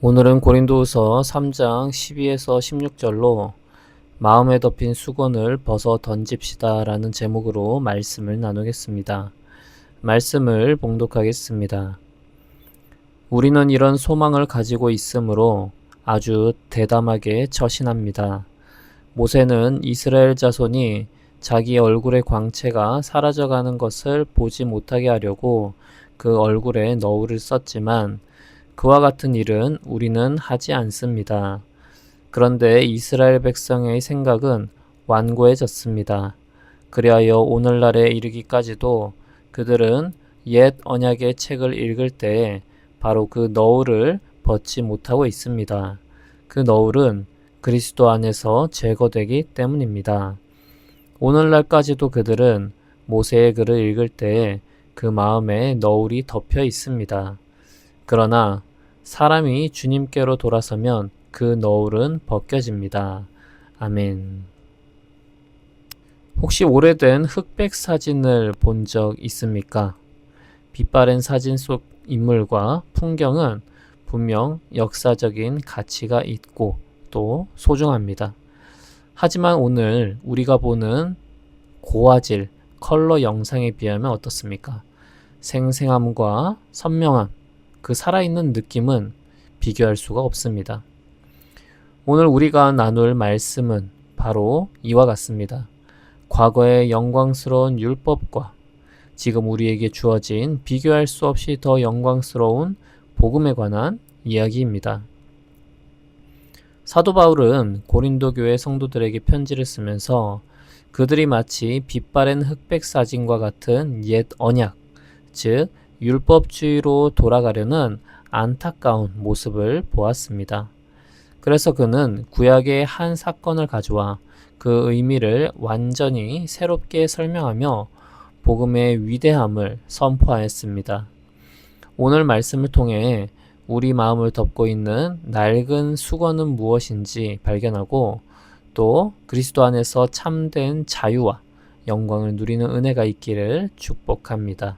오늘은 고린도후서 3장 12에서 16절로 마음에 덮인 수건을 벗어 던집시다 라는 제목으로 말씀을 나누겠습니다. 말씀을 봉독하겠습니다. 우리는 이런 소망을 가지고 있으므로 아주 대담하게 처신합니다. 모세는 이스라엘 자손이 자기 얼굴의 광채가 사라져가는 것을 보지 못하게 하려고 그 얼굴에 너울을 썼지만 그와 같은 일은 우리는 하지 않습니다. 그런데 이스라엘 백성의 생각은 완고해졌습니다. 그리하여 오늘날에 이르기까지도 그들은 옛 언약의 책을 읽을 때 바로 그 너울을 벗지 못하고 있습니다. 그 너울은 그리스도 안에서 제거되기 때문입니다. 오늘날까지도 그들은 모세의 글을 읽을 때 그 마음에 너울이 덮여 있습니다. 그러나 사람이 주님께로 돌아서면 그 너울은 벗겨집니다. 아멘. 혹시 오래된 흑백 사진을 본 적 있습니까? 빛바랜 사진 속 인물과 풍경은 분명 역사적인 가치가 있고 또 소중합니다. 하지만 오늘 우리가 보는 고화질 컬러 영상에 비하면 어떻습니까? 생생함과 선명함, 그 살아있는 느낌은 비교할 수가 없습니다. 오늘 우리가 나눌 말씀은 바로 이와 같습니다. 과거의 영광스러운 율법과 지금 우리에게 주어진 비교할 수 없이 더 영광스러운 복음에 관한 이야기입니다. 사도 바울은 고린도 교회 성도들에게 편지를 쓰면서 그들이 마치 빛바랜 흑백 사진과 같은 옛 언약, 즉 율법주의로 돌아가려는 안타까운 모습을 보았습니다. 그래서 그는 구약의 한 사건을 가져와 그 의미를 완전히 새롭게 설명하며 복음의 위대함을 선포하였습니다. 오늘 말씀을 통해 우리 마음을 덮고 있는 낡은 수건은 무엇인지 발견하고 또 그리스도 안에서 참된 자유와 영광을 누리는 은혜가 있기를 축복합니다.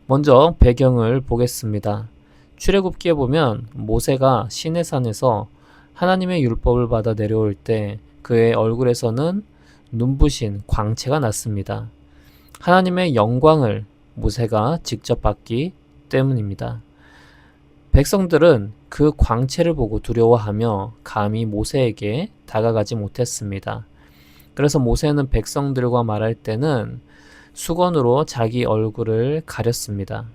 먼저 배경을 보겠습니다. 출애굽기에 보면 모세가 시내산에서 하나님의 율법을 받아 내려올 때 그의 얼굴에서는 눈부신 광채가 났습니다. 하나님의 영광을 모세가 직접 받기 때문입니다. 백성들은 그 광채를 보고 두려워하며 감히 모세에게 다가가지 못했습니다. 그래서 모세는 백성들과 말할 때는 수건으로 자기 얼굴을 가렸습니다.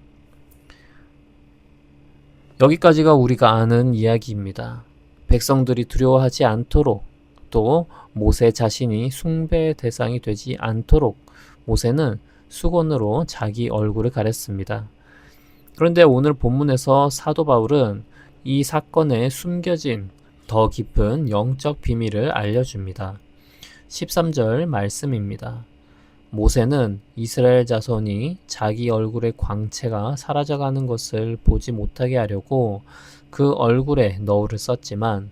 여기까지가 우리가 아는 이야기입니다. 백성들이 두려워하지 않도록 또 모세 자신이 숭배의 대상이 되지 않도록 모세는 수건으로 자기 얼굴을 가렸습니다. 그런데 오늘 본문에서 사도 바울은 이 사건에 숨겨진 더 깊은 영적 비밀을 알려줍니다. 13절 말씀입니다. 모세는 이스라엘 자손이 자기 얼굴의 광채가 사라져가는 것을 보지 못하게 하려고 그 얼굴에 너울을 썼지만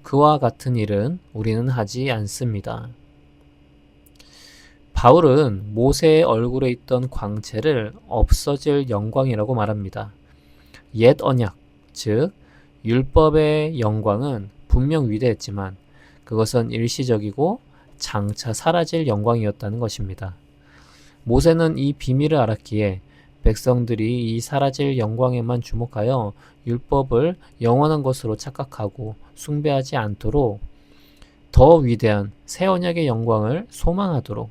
그와 같은 일은 우리는 하지 않습니다. 바울은 모세의 얼굴에 있던 광채를 없어질 영광이라고 말합니다. 옛 언약, 즉 율법의 영광은 분명 위대했지만 그것은 일시적이고 장차 사라질 영광이었다는 것입니다. 모세는 이 비밀을 알았기에 백성들이 이 사라질 영광에만 주목하여 율법을 영원한 것으로 착각하고 숭배하지 않도록 더 위대한 새 언약의 영광을 소망하도록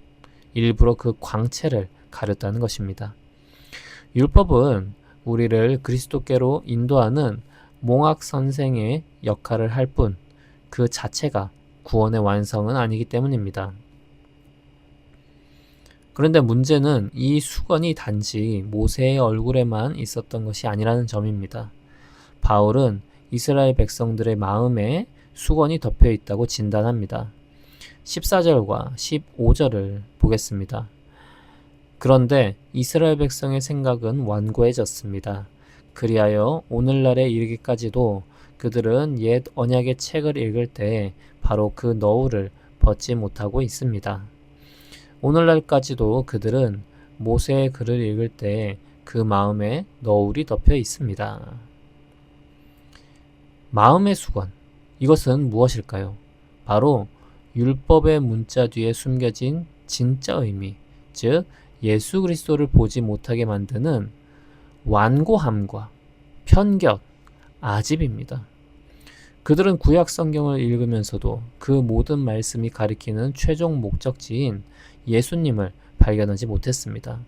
일부러 그 광채를 가렸다는 것입니다. 율법은 우리를 그리스도께로 인도하는 몽학 선생의 역할을 할 뿐 그 자체가 구원의 완성은 아니기 때문입니다. 그런데 문제는 이 수건이 단지 모세의 얼굴에만 있었던 것이 아니라는 점입니다. 바울은 이스라엘 백성들의 마음에 수건이 덮여 있다고 진단합니다. 14절과 15절을 보겠습니다. 그런데 이스라엘 백성의 생각은 완고해졌습니다. 그리하여 오늘날에 이르기까지도 그들은 옛 언약의 책을 읽을 때 바로 그 너울을 벗지 못하고 있습니다. 오늘날까지도 그들은 모세의 글을 읽을 때 그 마음에 너울이 덮여 있습니다. 마음의 수건. 이것은 무엇일까요? 바로 율법의 문자 뒤에 숨겨진 진짜 의미, 즉 예수 그리스도를 보지 못하게 만드는 완고함과 편견, 아집입니다. 그들은 구약 성경을 읽으면서도 그 모든 말씀이 가리키는 최종 목적지인 예수님을 발견하지 못했습니다.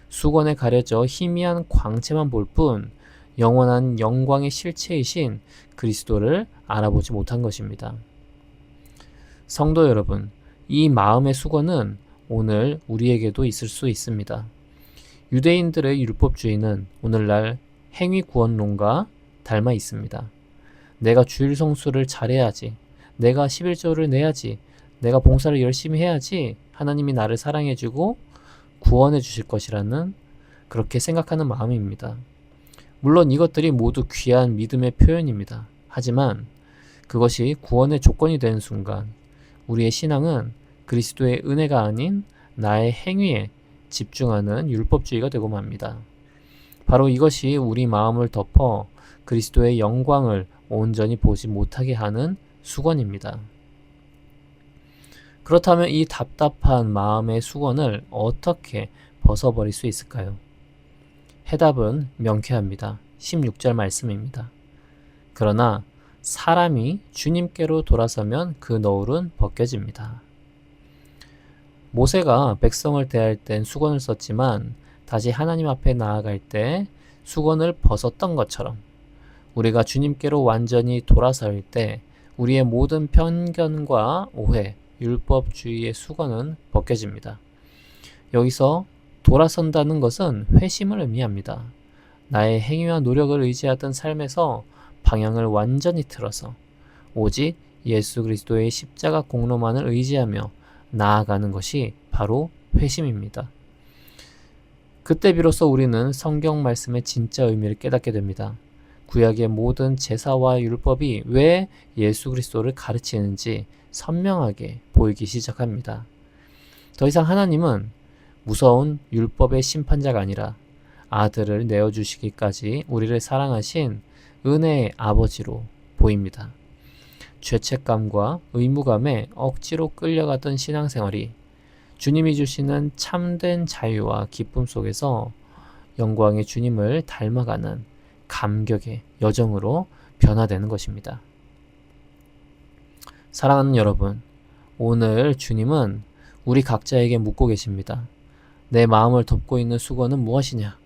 수건에 가려져 희미한 광채만 볼 뿐 영원한 영광의 실체이신 그리스도를 알아보지 못한 것입니다. 성도 여러분, 이 마음의 수건은 오늘 우리에게도 있을 수 있습니다. 유대인들의 율법주의는 오늘날 행위구원론과 닮아 있습니다. 내가 주일 성수를 잘해야지, 내가 11조를 내야지, 내가 봉사를 열심히 해야지 하나님이 나를 사랑해주고 구원해 주실 것이라는 그렇게 생각하는 마음입니다. 물론 이것들이 모두 귀한 믿음의 표현입니다. 하지만 그것이 구원의 조건이 되는 순간 우리의 신앙은 그리스도의 은혜가 아닌 나의 행위에 집중하는 율법주의가 되고 맙니다. 바로 이것이 우리 마음을 덮어 그리스도의 영광을 온전히 보지 못하게 하는 수건입니다. 그렇다면 이 답답한 마음의 수건을 어떻게 벗어버릴 수 있을까요? 해답은 명쾌합니다. 16절 말씀입니다. 그러나 사람이 주님께로 돌아서면 그 너울은 벗겨집니다. 모세가 백성을 대할 땐 수건을 썼지만 다시 하나님 앞에 나아갈 때 수건을 벗었던 것처럼 우리가 주님께로 완전히 돌아설 때 우리의 모든 편견과 오해, 율법주의의 수건은 벗겨집니다. 여기서 돌아선다는 것은 회심을 의미합니다. 나의 행위와 노력을 의지하던 삶에서 방향을 완전히 틀어서 오직 예수 그리스도의 십자가 공로만을 의지하며 나아가는 것이 바로 회심입니다. 그때 비로소 우리는 성경 말씀의 진짜 의미를 깨닫게 됩니다. 구약의 모든 제사와 율법이 왜 예수 그리스도를 가르치는지 선명하게 보이기 시작합니다. 더 이상 하나님은 무서운 율법의 심판자가 아니라 아들을 내어주시기까지 우리를 사랑하신 은혜의 아버지로 보입니다. 죄책감과 의무감에 억지로 끌려가던 신앙생활이 주님이 주시는 참된 자유와 기쁨 속에서 영광의 주님을 닮아가는 감격의 여정으로 변화되는 것입니다. 사랑하는 여러분, 오늘 주님은 우리 각자에게 묻고 계십니다. 내 마음을 덮고 있는 수건은 무엇이냐?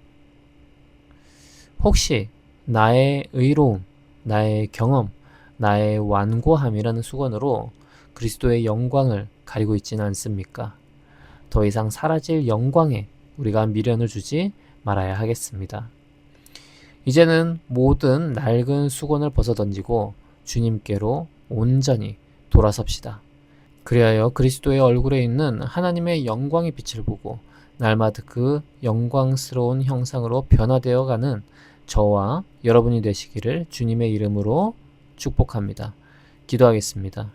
혹시 나의 의로움, 나의 경험, 나의 완고함이라는 수건으로 그리스도의 영광을 가리고 있지는 않습니까? 더 이상 사라질 영광에 우리가 미련을 주지 말아야 하겠습니다. 이제는 모든 낡은 수건을 벗어던지고 주님께로 온전히 돌아섭시다. 그리하여 그리스도의 얼굴에 있는 하나님의 영광의 빛을 보고 날마다 그 영광스러운 형상으로 변화되어가는 저와 여러분이 되시기를 주님의 이름으로 축복합니다. 기도하겠습니다.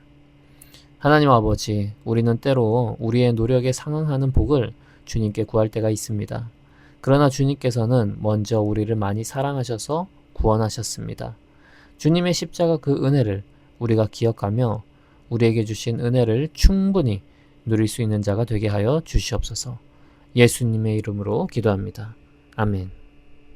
하나님 아버지, 우리는 때로 우리의 노력에 상응하는 복을 주님께 구할 때가 있습니다. 그러나 주님께서는 먼저 우리를 많이 사랑하셔서 구원하셨습니다. 주님의 십자가 그 은혜를 우리가 기억하며 우리에게 주신 은혜를 충분히 누릴 수 있는 자가 되게 하여 주시옵소서. 예수님의 이름으로 기도합니다. 아멘.